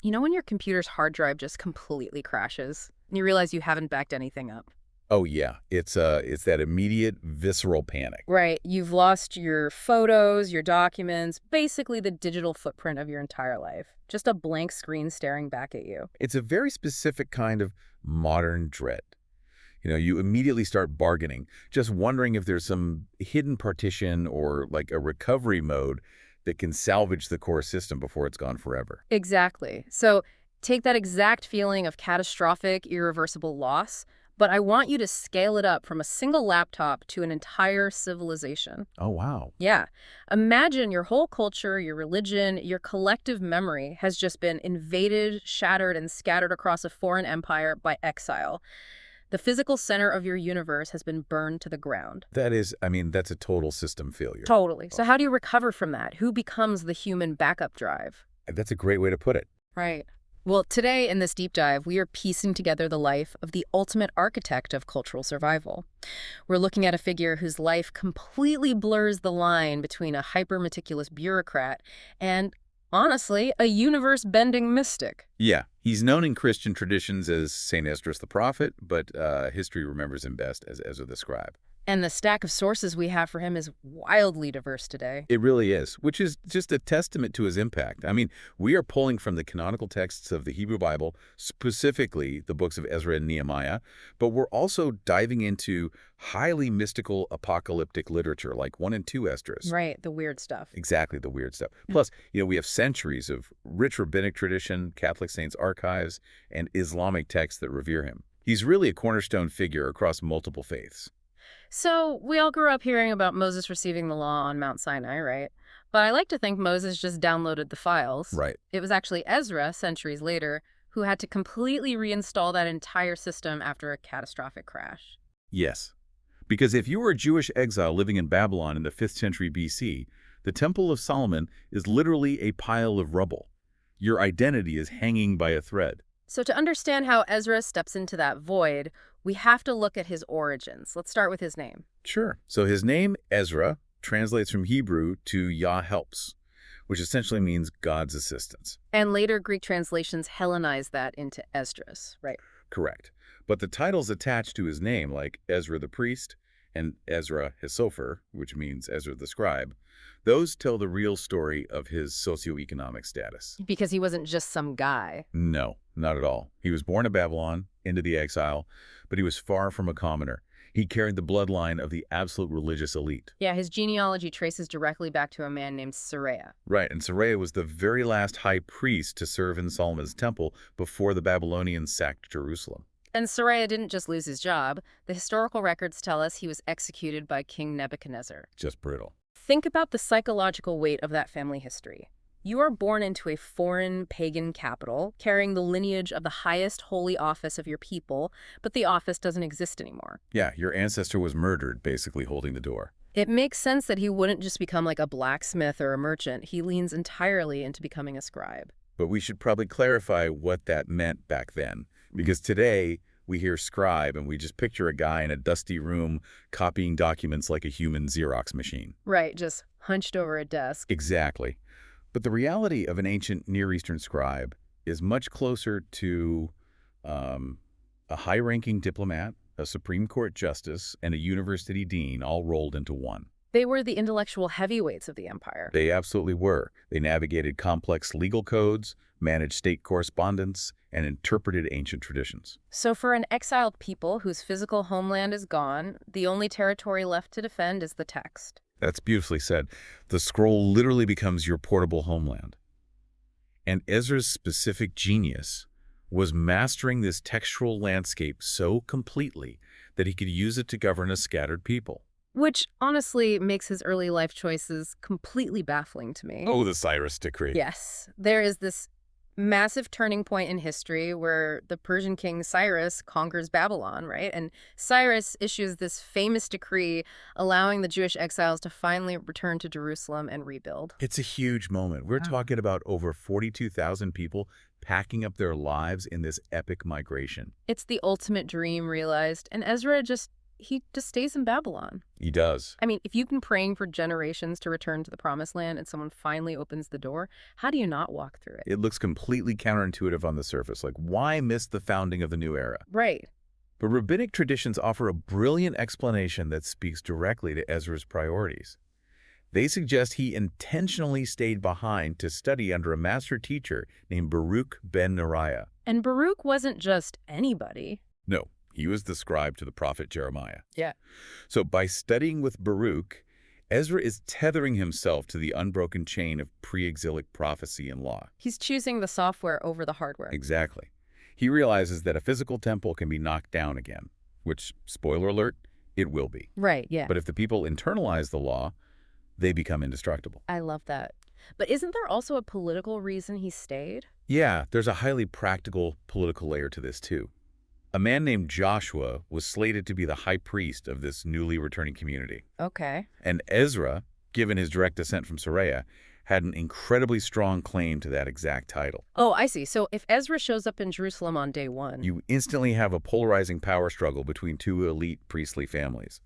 You know when your computer's hard drive just completely crashes and you realize you haven't backed anything up? Oh yeah, it's that immediate visceral panic. Right. You've lost your photos, your documents, basically the digital footprint of your entire life. Just a blank screen staring back at you. It's a very specific kind of modern dread. You immediately start bargaining, just wondering if there's some hidden partition or like a recovery mode that can salvage the core system before it's gone forever. Exactly. So take that exact feeling of catastrophic, irreversible loss, but I want you to scale it up from a single laptop to an entire civilization. Oh, wow. Yeah. Imagine your whole culture, your religion, your collective memory has just been invaded, shattered, and scattered across a foreign empire by exile. The physical center of your universe has been burned to the ground. That's a total system failure. Totally. So how do you recover from that? Who becomes the human backup drive? That's a great way to put it. Right. Well, today in this deep dive, we are piecing together the life of the ultimate architect of cultural survival. We're looking at a figure whose life completely blurs the line between a hyper-meticulous bureaucrat and, honestly, a universe-bending mystic. Yeah, he's known in Christian traditions as Saint Esdras the prophet, but history remembers him best as Ezra the scribe. And the stack of sources we have for him is wildly diverse today. It really is, which is just a testament to his impact. We are pulling from the canonical texts of the Hebrew Bible, specifically the books of Ezra and Nehemiah, but we're also diving into highly mystical apocalyptic literature like 1 and 2 Esdras. Right, the weird stuff. Exactly, the weird stuff. Plus, we have centuries of rich rabbinic tradition, Catholic saints' archives, and Islamic texts that revere him. He's really a cornerstone figure across multiple faiths. So we all grew up hearing about Moses receiving the law on Mount Sinai, right? But I like to think Moses just downloaded the files. Right. It was actually Ezra, centuries later, who had to completely reinstall that entire system after a catastrophic crash. Yes. Because if you were a Jewish exile living in Babylon in the 5th century BC, the Temple of Solomon is literally a pile of rubble. Your identity is hanging by a thread. So to understand how Ezra steps into that void, we have to look at his origins. Let's start with his name. Sure. So his name, Ezra, translates from Hebrew to Yah helps, which essentially means God's assistance. And later Greek translations Hellenize that into Esdras, right? Correct. But the titles attached to his name, like Ezra the priest and Ezra Hissopher, which means Ezra the scribe, those tell the real story of his socioeconomic status. Because he wasn't just some guy. No, not at all. He was born in Babylon, into the exile, but he was far from a commoner. He carried the bloodline of the absolute religious elite. Yeah, his genealogy traces directly back to a man named Saraiah. Right, and Saraiah was the very last high priest to serve in Solomon's temple before the Babylonians sacked Jerusalem. And Saraiah didn't just lose his job. The historical records tell us he was executed by King Nebuchadnezzar. Just brutal. Think about the psychological weight of that family history. You are born into a foreign pagan capital, carrying the lineage of the highest holy office of your people, but the office doesn't exist anymore. Yeah, your ancestor was murdered, basically holding the door. It makes sense that he wouldn't just become like a blacksmith or a merchant. He leans entirely into becoming a scribe. But we should probably clarify what that meant back then, because today we hear scribe and we just picture a guy in a dusty room copying documents like a human Xerox machine. Right, just hunched over a desk. Exactly. But the reality of an ancient Near Eastern scribe is much closer to a high-ranking diplomat, a Supreme Court justice, and a university dean all rolled into one. They were the intellectual heavyweights of the empire. They absolutely were. They navigated complex legal codes, managed state correspondence, and interpreted ancient traditions. So for an exiled people whose physical homeland is gone, the only territory left to defend is the text. That's beautifully said. The scroll literally becomes your portable homeland. And Ezra's specific genius was mastering this textual landscape so completely that he could use it to govern a scattered people. Which, honestly, makes his early life choices completely baffling to me. Oh, the Cyrus decree. Yes. There is this massive turning point in history where the Persian king Cyrus conquers Babylon, right? And Cyrus issues this famous decree allowing the Jewish exiles to finally return to Jerusalem and rebuild. It's a huge moment. We're talking about over 42,000 people packing up their lives in this epic migration. It's the ultimate dream realized, and Ezra he just stays in Babylon. He does. I mean, if you've been praying for generations to return to the Promised Land and someone finally opens the door, how do you not walk through it? It looks completely counterintuitive on the surface. Like, why miss the founding of the new era? Right. But rabbinic traditions offer a brilliant explanation that speaks directly to Ezra's priorities. They suggest he intentionally stayed behind to study under a master teacher named Baruch ben Neriah. And Baruch wasn't just anybody. No, he was the scribe to the prophet Jeremiah. Yeah. So by studying with Baruch, Ezra is tethering himself to the unbroken chain of pre-exilic prophecy and law. He's choosing the software over the hardware. Exactly. He realizes that a physical temple can be knocked down again, which, spoiler alert, it will be. Right, yeah. But if the people internalize the law, they become indestructible. I love that. But isn't there also a political reason he stayed? Yeah, there's a highly practical political layer to this too. A man named Joshua was slated to be the high priest of this newly returning community. Okay. And Ezra, given his direct descent from Sariah, had an incredibly strong claim to that exact title. Oh, I see. So if Ezra shows up in Jerusalem on day one... You instantly have a polarizing power struggle between two elite priestly families.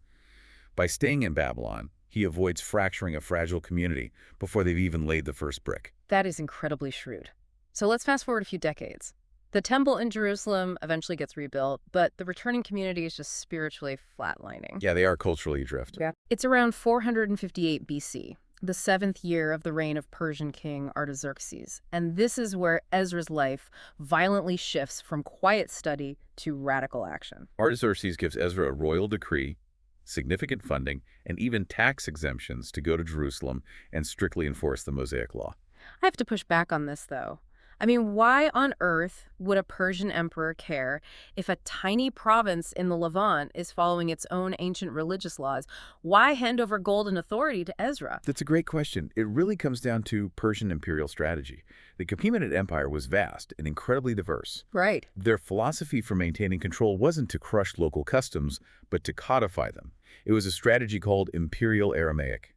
By staying in Babylon, he avoids fracturing a fragile community before they've even laid the first brick. That is incredibly shrewd. So let's fast forward a few decades. The temple in Jerusalem eventually gets rebuilt, but the returning community is just spiritually flatlining. Yeah, they are culturally adrift. Yeah. It's around 458 BC, the 7th year of the reign of Persian king Artaxerxes. And this is where Ezra's life violently shifts from quiet study to radical action. Artaxerxes gives Ezra a royal decree, significant funding, and even tax exemptions to go to Jerusalem and strictly enforce the Mosaic law. I have to push back on this, though. I mean, why on earth would a Persian emperor care if a tiny province in the Levant is following its own ancient religious laws? Why hand over golden authority to Ezra? That's a great question. It really comes down to Persian imperial strategy. The Achaemenid Empire was vast and incredibly diverse. Right. Their philosophy for maintaining control wasn't to crush local customs, but to codify them. It was a strategy called Imperial Aramaic.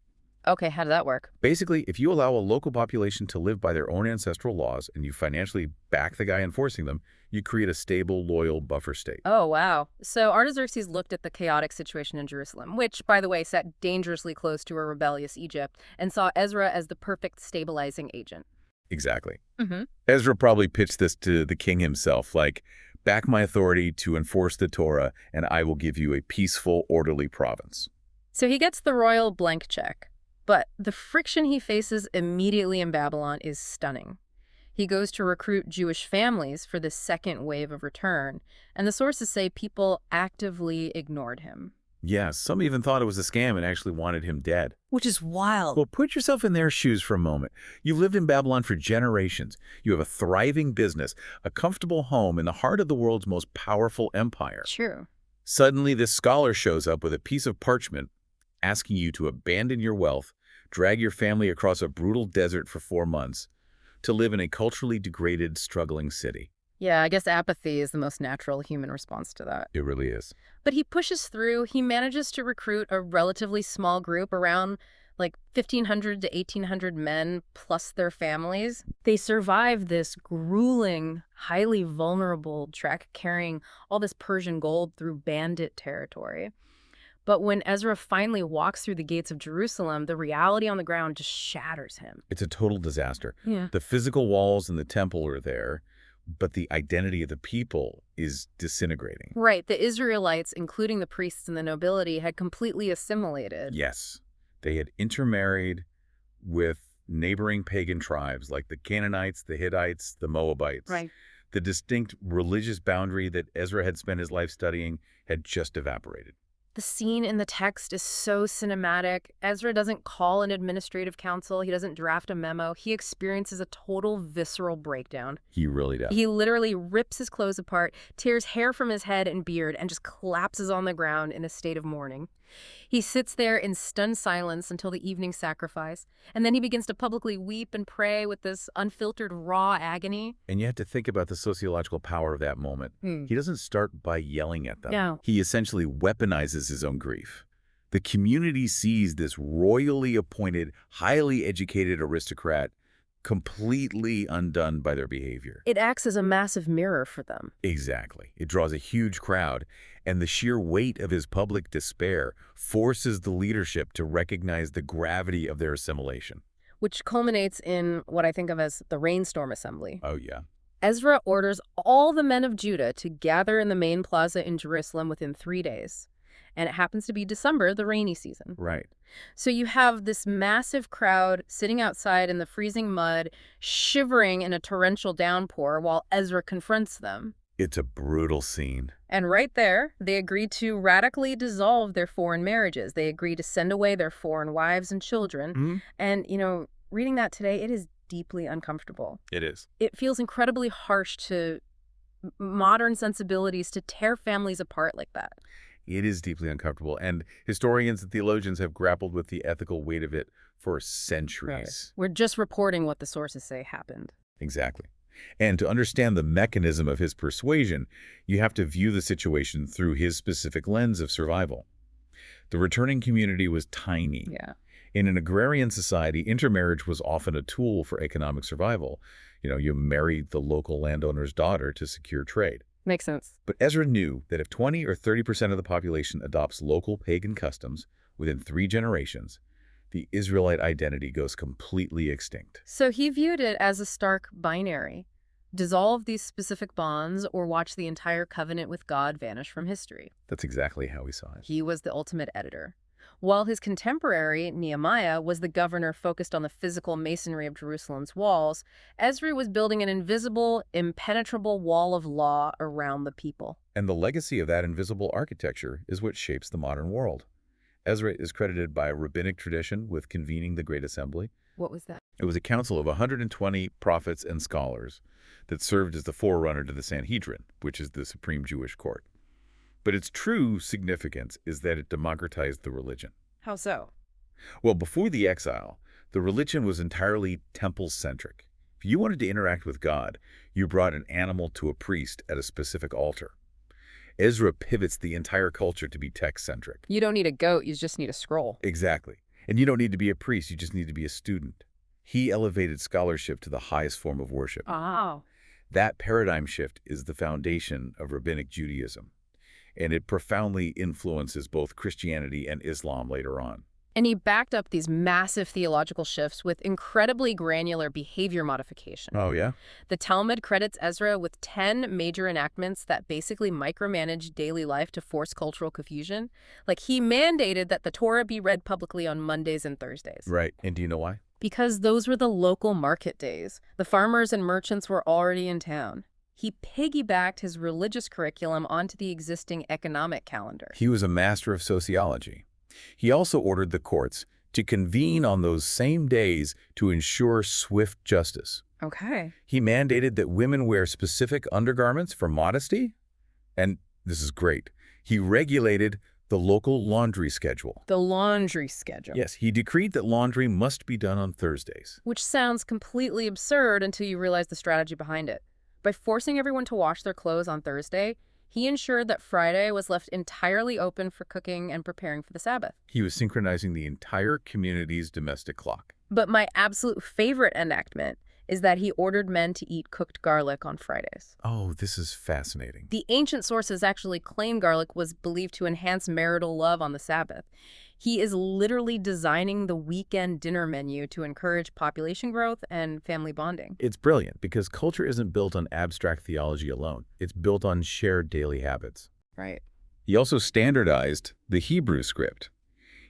Okay, how did that work? Basically, if you allow a local population to live by their own ancestral laws and you financially back the guy enforcing them, you create a stable, loyal buffer state. Oh, wow. So Artaxerxes looked at the chaotic situation in Jerusalem, which, by the way, sat dangerously close to a rebellious Egypt, and saw Ezra as the perfect stabilizing agent. Exactly. Mm-hmm. Ezra probably pitched this to the king himself, like, back my authority to enforce the Torah, and I will give you a peaceful, orderly province. So he gets the royal blank check. But the friction he faces immediately in Babylon is stunning. He goes to recruit Jewish families for the second wave of return, and the sources say people actively ignored him. Yeah, some even thought it was a scam and actually wanted him dead. Which is wild. Well, put yourself in their shoes for a moment. You've lived in Babylon for generations. You have a thriving business, a comfortable home in the heart of the world's most powerful empire. True. Suddenly, this scholar shows up with a piece of parchment asking you to abandon your wealth, drag your family across a brutal desert for 4 months, to live in a culturally degraded, struggling city. Yeah, I guess apathy is the most natural human response to that. It really is. But he pushes through. He manages to recruit a relatively small group, around like 1,500 to 1,800 men plus their families. They survive this grueling, highly vulnerable trek carrying all this Persian gold through bandit territory. But when Ezra finally walks through the gates of Jerusalem, the reality on the ground just shatters him. It's a total disaster. Yeah. The physical walls in the temple are there, but the identity of the people is disintegrating. Right. The Israelites, including the priests and the nobility, had completely assimilated. Yes. They had intermarried with neighboring pagan tribes like the Canaanites, the Hittites, the Moabites. Right. The distinct religious boundary that Ezra had spent his life studying had just evaporated. The scene in the text is so cinematic. Ezra doesn't call an administrative council. He doesn't draft a memo. He experiences a total visceral breakdown. He really does. He literally rips his clothes apart, tears hair from his head and beard, and just collapses on the ground in a state of mourning. He sits there in stunned silence until the evening sacrifice, and then he begins to publicly weep and pray with this unfiltered, raw agony. And you have to think about the sociological power of that moment. He doesn't start by yelling at them. No. He essentially weaponizes his own grief. The community sees this royally appointed, highly educated aristocrat completely undone by their behavior. It acts as a massive mirror for them. Exactly. It draws a huge crowd, and the sheer weight of his public despair forces the leadership to recognize the gravity of their assimilation. Which culminates in what I think of as the rainstorm assembly. Oh, yeah. Ezra orders all the men of Judah to gather in the main plaza in Jerusalem within 3 days. And it happens to be December, the rainy season. Right. So you have this massive crowd sitting outside in the freezing mud, shivering in a torrential downpour while Ezra confronts them. It's a brutal scene. And right there, they agree to radically dissolve their foreign marriages. They agree to send away their foreign wives and children. Mm-hmm. And, reading that today, it is deeply uncomfortable. It is. It feels incredibly harsh to modern sensibilities to tear families apart like that. It is deeply uncomfortable, and historians and theologians have grappled with the ethical weight of it for centuries. We're just reporting what the sources say happened. Exactly. And to understand the mechanism of his persuasion, you have to view the situation through his specific lens of survival. The returning community was tiny. Yeah. In an agrarian society, intermarriage was often a tool for economic survival. You married the local landowner's daughter to secure trade. Makes sense. But Ezra knew that if 20 or 30% of the population adopts local pagan customs within 3 generations, the Israelite identity goes completely extinct. So he viewed it as a stark binary. Dissolve these specific bonds or watch the entire covenant with God vanish from history. That's exactly how he saw it. He was the ultimate editor. While his contemporary, Nehemiah, was the governor focused on the physical masonry of Jerusalem's walls, Ezra was building an invisible, impenetrable wall of law around the people. And the legacy of that invisible architecture is what shapes the modern world. Ezra is credited by a rabbinic tradition with convening the Great Assembly. What was that? It was a council of 120 prophets and scholars that served as the forerunner to the Sanhedrin, which is the supreme Jewish court. But its true significance is that it democratized the religion. How so? Well, before the exile, the religion was entirely temple-centric. If you wanted to interact with God, you brought an animal to a priest at a specific altar. Ezra pivots the entire culture to be text-centric. You don't need a goat, you just need a scroll. Exactly. And you don't need to be a priest, you just need to be a student. He elevated scholarship to the highest form of worship. Oh. That paradigm shift is the foundation of rabbinic Judaism, and it profoundly influences both Christianity and Islam later on. And he backed up these massive theological shifts with incredibly granular behavior modification. Oh, yeah? The Talmud credits Ezra with 10 major enactments that basically micromanaged daily life to force cultural confusion. Like, he mandated that the Torah be read publicly on Mondays and Thursdays. Right. And do you know why? Because those were the local market days. The farmers and merchants were already in town. He piggybacked his religious curriculum onto the existing economic calendar. He was a master of sociology. He also ordered the courts to convene on those same days to ensure swift justice. Okay. He mandated that women wear specific undergarments for modesty. And this is great. He regulated the local laundry schedule. The laundry schedule. Yes, he decreed that laundry must be done on Thursdays. Which sounds completely absurd until you realize the strategy behind it. By forcing everyone to wash their clothes on Thursday, he ensured that Friday was left entirely open for cooking and preparing for the Sabbath. He was synchronizing the entire community's domestic clock. But my absolute favorite enactment is that he ordered men to eat cooked garlic on Fridays. Oh, this is fascinating. The ancient sources actually claim garlic was believed to enhance marital love on the Sabbath. He is literally designing the weekend dinner menu to encourage population growth and family bonding. It's brilliant because culture isn't built on abstract theology alone. It's built on shared daily habits. Right. He also standardized the Hebrew script.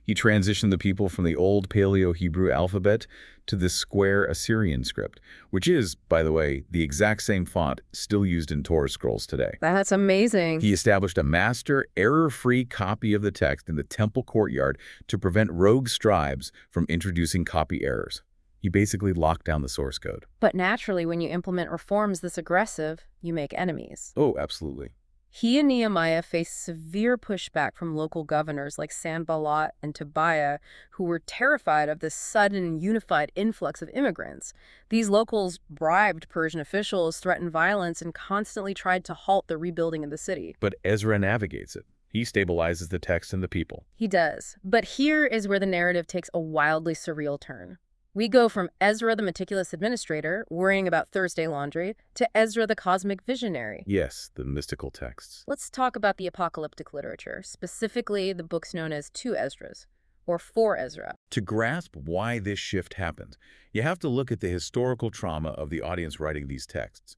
He transitioned the people from the old Paleo-Hebrew alphabet to the square Assyrian script, which is, by the way, the exact same font still used in Torah scrolls today. That's amazing. He established a master, error-free copy of the text in the temple courtyard to prevent rogue scribes from introducing copy errors. He basically locked down the source code. But naturally, when you implement reforms this aggressive, you make enemies. Oh, absolutely. He and Nehemiah faced severe pushback from local governors like Sanballat and Tobiah, who were terrified of this sudden unified influx of immigrants. These locals bribed Persian officials, threatened violence, and constantly tried to halt the rebuilding of the city. But Ezra navigates it. He stabilizes the text and the people. He does. But here is where the narrative takes a wildly surreal turn. We go from Ezra the meticulous administrator, worrying about Thursday laundry, to Ezra the cosmic visionary. Yes, the mystical texts. Let's talk about the apocalyptic literature, specifically the books known as Two Esdras, or Four Ezra. To grasp why this shift happened, you have to look at the historical trauma of the audience writing these texts.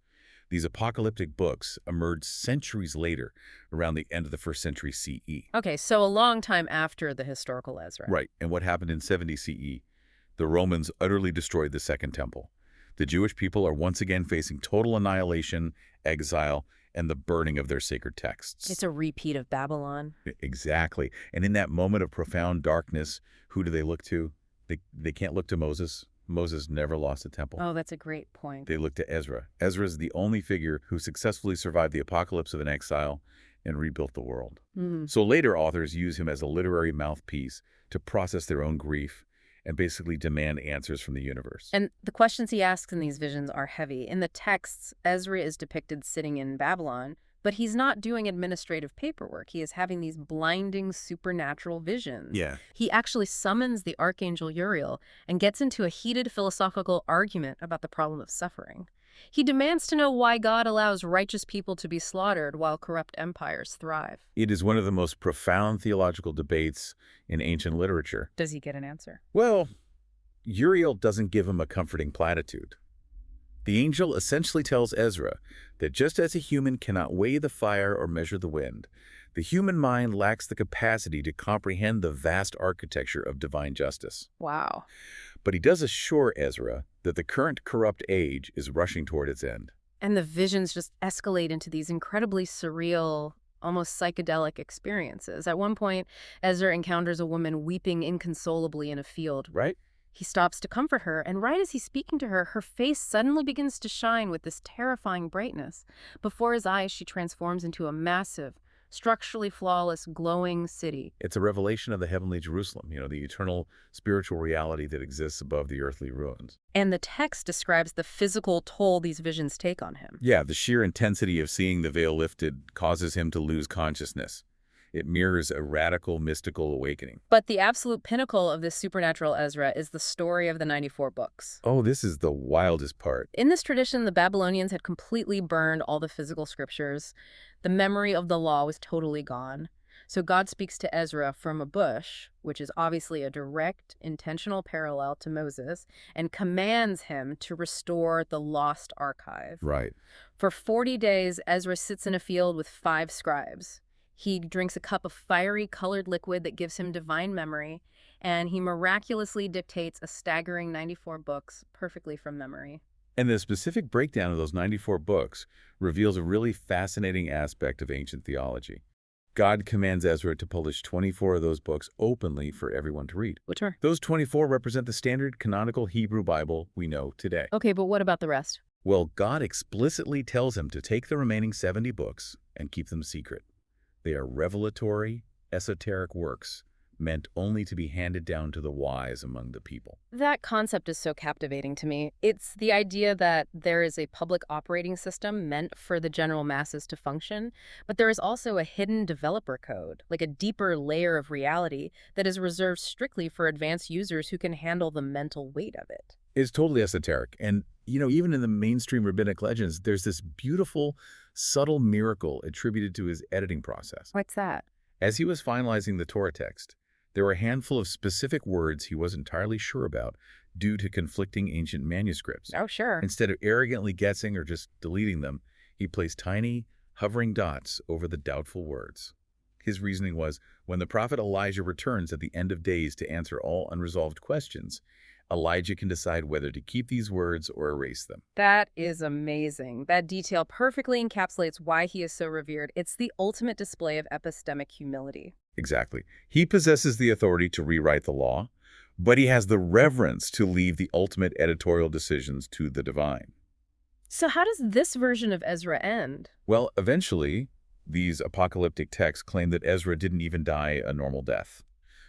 These apocalyptic books emerged centuries later, around the end of the 1st century CE. Okay, so a long time after the historical Ezra. Right, and what happened in 70 CE? The Romans utterly destroyed the Second Temple. The Jewish people are once again facing total annihilation, exile, and the burning of their sacred texts. It's a repeat of Babylon. Exactly. And in that moment of profound darkness, who do they look to? They can't look to Moses. Moses never lost a temple. Oh, that's a great point. They look to Ezra. Ezra is the only figure who successfully survived the apocalypse of an exile and rebuilt the world. So later authors use him as a literary mouthpiece to process their own grief and basically demand answers from the universe. And the questions he asks in these visions are heavy. In the texts, Ezra is depicted sitting in Babylon, but he's not doing administrative paperwork. He is having these blinding supernatural visions. Yeah. He actually summons the archangel Uriel and gets into a heated philosophical argument about the problem of suffering. He demands to know why God allows righteous people to be slaughtered while corrupt empires thrive. It is one of the most profound theological debates in ancient literature. Does he get an answer? Well, Uriel doesn't give him a comforting platitude. The angel essentially tells Ezra that just as a human cannot weigh the fire or measure the wind, the human mind lacks the capacity to comprehend the vast architecture of divine justice. Wow. But he does assure Ezra that the current corrupt age is rushing toward its end. And the visions just escalate into these incredibly surreal, almost psychedelic experiences. At one point, Ezra encounters a woman weeping inconsolably in a field. Right? He stops to comfort her, and right as he's speaking to her, her face suddenly begins to shine with this terrifying brightness. Before his eyes, she transforms into a massive, structurally flawless, glowing city. It's a revelation of the heavenly Jerusalem, the eternal spiritual reality that exists above the earthly ruins. And the text describes the physical toll these visions take on him. Yeah, the sheer intensity of seeing the veil lifted causes him to lose consciousness. It mirrors a radical, mystical awakening. But the absolute pinnacle of this supernatural Ezra is the story of the 94 books. Oh, this is the wildest part. In this tradition, the Babylonians had completely burned all the physical scriptures. The memory of the law was totally gone. So God speaks to Ezra from a bush, which is obviously a direct, intentional parallel to Moses, and commands him to restore the lost archive. Right. For 40 days, Ezra sits in a field with 5 scribes. He drinks a cup of fiery colored liquid that gives him divine memory, and he miraculously dictates a staggering 94 books perfectly from memory. And the specific breakdown of those 94 books reveals a really fascinating aspect of ancient theology. God commands Ezra to publish 24 of those books openly for everyone to read. Which are? Those 24 represent the standard canonical Hebrew Bible we know today. Okay, but what about the rest? Well, God explicitly tells him to take the remaining 70 books and keep them secret. They are revelatory, esoteric works meant only to be handed down to the wise among the people. That concept is so captivating to me. It's the idea that there is a public operating system meant for the general masses to function, but there is also a hidden developer code, like a deeper layer of reality that is reserved strictly for advanced users who can handle the mental weight of it. It's totally esoteric. And, even in the mainstream rabbinic legends, there's this beautiful, subtle miracle attributed to his editing process. What's that? As he was finalizing the Torah text, there were a handful of specific words he wasn't entirely sure about due to conflicting ancient manuscripts. Oh, sure. Instead of arrogantly guessing or just deleting them, he placed tiny, hovering dots over the doubtful words. His reasoning was, when the prophet Elijah returns at the end of days to answer all unresolved questions, Elijah can decide whether to keep these words or erase them. That is amazing. That detail perfectly encapsulates why he is so revered. It's the ultimate display of epistemic humility. Exactly. He possesses the authority to rewrite the law, but he has the reverence to leave the ultimate editorial decisions to the divine. So how does this version of Ezra end? Well, eventually, these apocalyptic texts claim that Ezra didn't even die a normal death.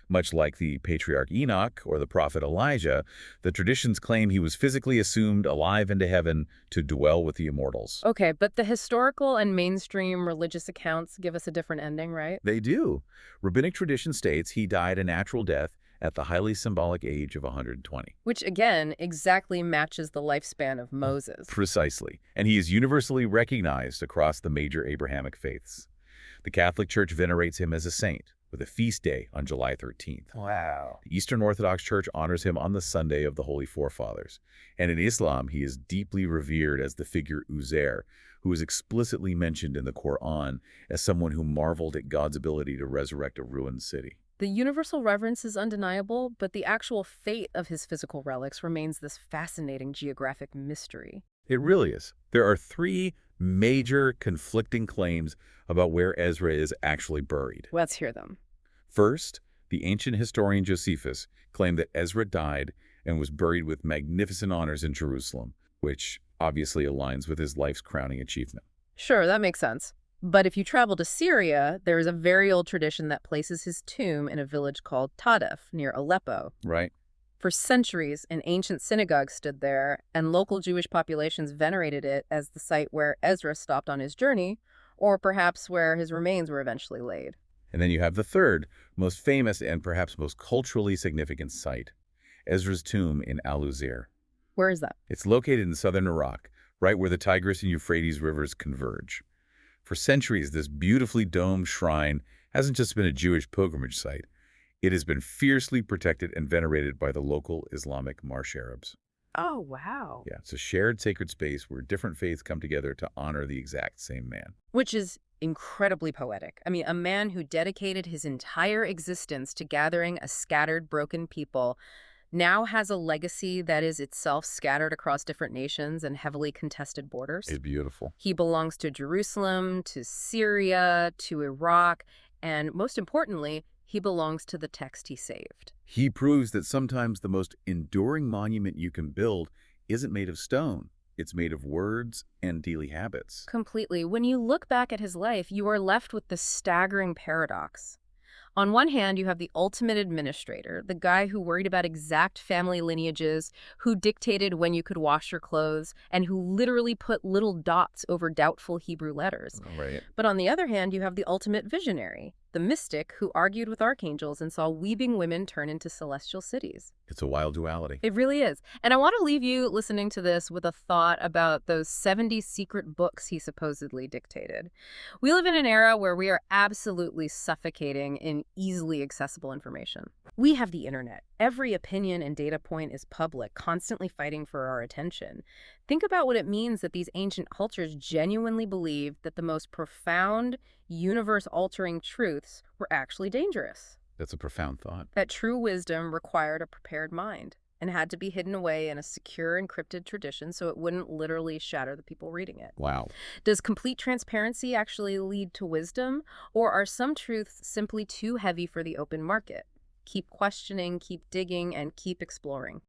Much like the patriarch Enoch or the prophet Elijah, the traditions claim he was physically assumed alive into heaven to dwell with the immortals. Okay, but the historical and mainstream religious accounts give us a different ending, right? They do. Rabbinic tradition states he died a natural death at the highly symbolic age of 120. Which, again, exactly matches the lifespan of Moses. Precisely. And he is universally recognized across the major Abrahamic faiths. The Catholic Church venerates him as a saint, with a feast day on July 13th. Wow. The Eastern Orthodox Church honors him on the Sunday of the Holy Forefathers. And in Islam, he is deeply revered as the figure Uzair, who is explicitly mentioned in the Quran as someone who marveled at God's ability to resurrect a ruined city. The universal reverence is undeniable, but the actual fate of his physical relics remains this fascinating geographic mystery. It really is. There are three major conflicting claims about where Ezra is actually buried. Let's hear them. First, the ancient historian Josephus claimed that Ezra died and was buried with magnificent honors in Jerusalem, which obviously aligns with his life's crowning achievement. Sure, that makes sense. But if you travel to Syria, there is a very old tradition that places his tomb in a village called Tadef, near Aleppo. Right. For centuries, an ancient synagogue stood there, and local Jewish populations venerated it as the site where Ezra stopped on his journey, or perhaps where his remains were eventually laid. And then you have the third, most famous and perhaps most culturally significant site, Ezra's tomb in Al-Uzair. Where is that? It's located in southern Iraq, right where the Tigris and Euphrates rivers converge. For centuries, this beautifully domed shrine hasn't just been a Jewish pilgrimage site. It has been fiercely protected and venerated by the local Islamic Marsh Arabs. Oh, wow. Yeah, it's a shared sacred space where different faiths come together to honor the exact same man. Which is incredibly poetic. I mean, a man who dedicated his entire existence to gathering a scattered, broken people now has a legacy that is itself scattered across different nations and heavily contested borders. It's beautiful. He belongs to Jerusalem, to Syria, to Iraq, and most importantly, he belongs to the text he saved. He proves that sometimes the most enduring monument you can build isn't made of stone. It's made of words and daily habits. Completely. When you look back at his life, you are left with this staggering paradox. On one hand, you have the ultimate administrator, the guy who worried about exact family lineages, who dictated when you could wash your clothes, and who literally put little dots over doubtful Hebrew letters. Right. But on the other hand, you have the ultimate visionary, the mystic who argued with archangels and saw weeping women turn into celestial cities. It's a wild duality. It really is. And I want to leave you listening to this with a thought about those 70 secret books he supposedly dictated. We live in an era where we are absolutely suffocating in easily accessible information. We have the internet. Every opinion and data point is public, constantly fighting for our attention. Think about what it means that these ancient cultures genuinely believed that the most profound, universe-altering truths were actually dangerous. That's a profound thought. That true wisdom required a prepared mind and had to be hidden away in a secure, encrypted tradition so it wouldn't literally shatter the people reading it. Wow. Does complete transparency actually lead to wisdom, or are some truths simply too heavy for the open market? Keep questioning, keep digging, and keep exploring.